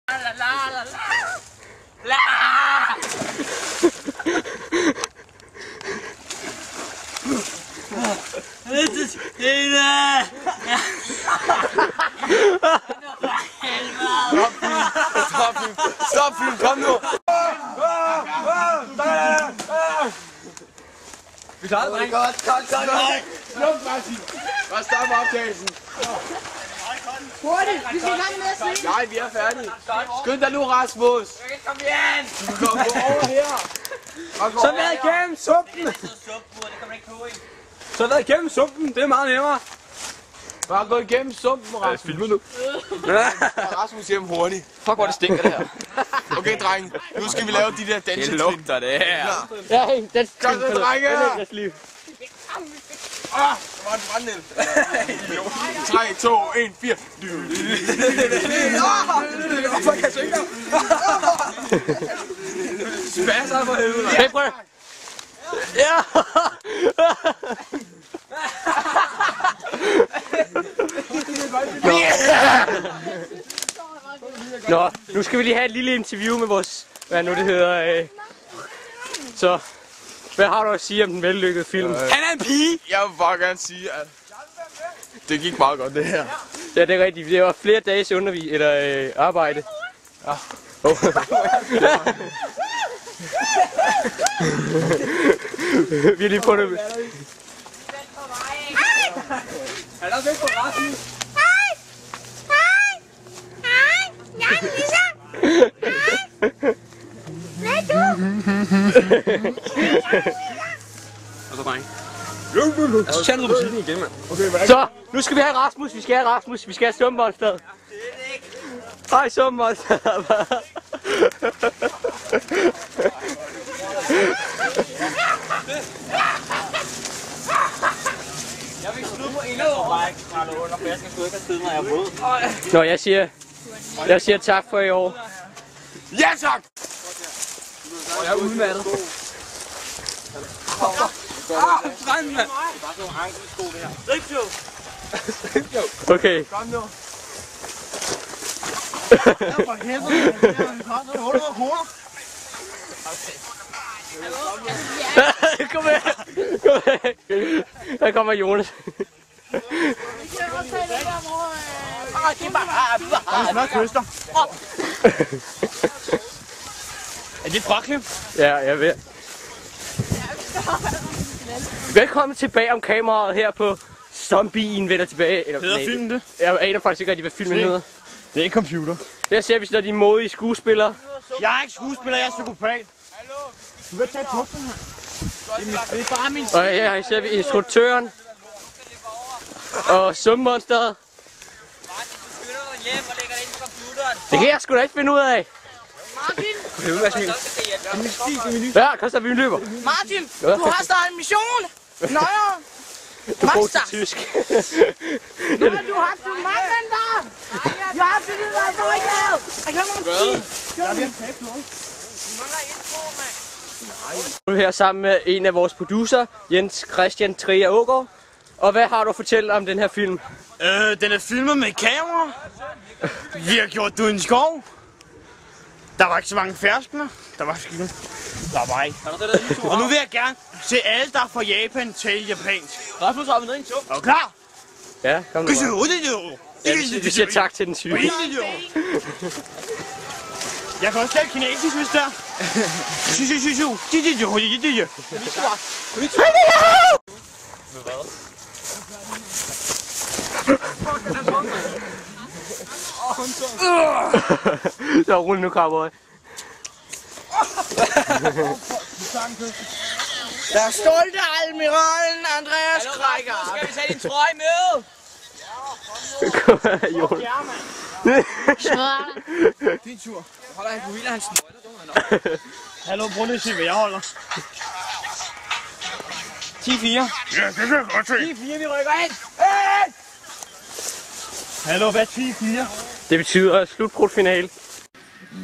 Stop film, kom nu! Vi klarer det, dreng. Godt. Sluk, Martin. Bare stop optagelsen. Hurtigt, vi skal i gang med at se. Nej, vi er færdige. Skynd dig nu, Rasmus. Kom igen! Du kan gå over her. Så vær igennem sumpen. Så vær igennem sumpen, det er meget nemmere. Bare gå igennem sumpen, Rasmus. Filmer nu. Rasmus hjem hurtigt. Fuck, hvor det stinker det her. Okay, dreng. Nu skal vi lave de der dansetrin. Det lugter det her. Ja, hey, det Kom så, drenge. Der var en brændenæld. 3, 2, 1, 4. Hvorfor kan jeg synge? Spasser for helvede. Hey, prøv. Ja. Nå, nu skal vi lige have et lille interview med vores, hvad nu det hedder, så, hvad har du at sige om den vellykkede film? Han er en pige. Jeg vil bare gerne sige, at det gik meget godt, det her. Ja, det er rigtigt. Det var flere dages arbejde. Ja. Oh. Vi har lige fundet det. Han er væk fra resten. Jeg er Lisa. Hvad er du? Og så dreng. Altså, tjern ud på siden igen, mand. Okay, Så, nu skal vi have Rasmus. Vi skal have Summonster. Hej, Summonster. Jeg vil slutte på en overrække fra det under, for jeg skal sgu ikke have tid, når jeg er våd. Nå, jeg siger tak for i år. Ja, tak! Jeg er udmattet. Dreng, mand. Det er bare sådan nogle ankelsko, det her. Stripshow! Okay. Kom nu. For helvede, det koster 800 kroner. Kom her. Der kommer Jonas. Det er bare... smør kyster. Er det froklim? Ja, jeg ved. Velkommen tilbage om kameraet her på Zombien vender tilbage. Eller, Hedder filmen det? Jeg aner faktisk ikke rigtig, hvad filmen hedder. Det er ikke computer. Der ser vi så de modige skuespillere. Jeg er ikke skuespiller, jeg er psykopat. Du vil tage på den her. Det er bare min... Og her ser vi instruktøren. Og Summonsteret. Det kan jeg sgu da ikke finde ud af. Martin, Ja, kom så, vi løber. Martin, du har startet en mission. Nøjere. Du er god til tysk. Du har haft en mand der. Jeg har fået det der for ikke. Jeg kan Nu er her sammen med en af vores producer, Jens Christian Trier Aagaard. Og hvad har du at fortælle om den her film? Den er filmet med kamera. Vi har gjort det i en skov. Der var ikke så mange ferskner. Der var skidt. Der var ikke. Og nu vil jeg gerne se alle, der er fra Japan, tale japansk. Rasmus har vi ned i en sum. Er du klar? Ja, kom nu. Ja, vi siger tak til den syge. Jeg kan også tale kinesisk, hvis der. Så rulle nu, cowboy. Der er stolte admiralen Andreas Krækker. Skal vi tage din trøje med? Kom her, Jonas. Din tur. Holder han på hviler, han smøjler, du han op. Hallo, prøv lige at se, hvad jeg holder. 10-4. Ja, det kan jeg godt se. 10-4, vi rykker ind. Hallo, hvad er 10-4? Det betyder slutbrudfinale.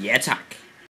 Ja, tak.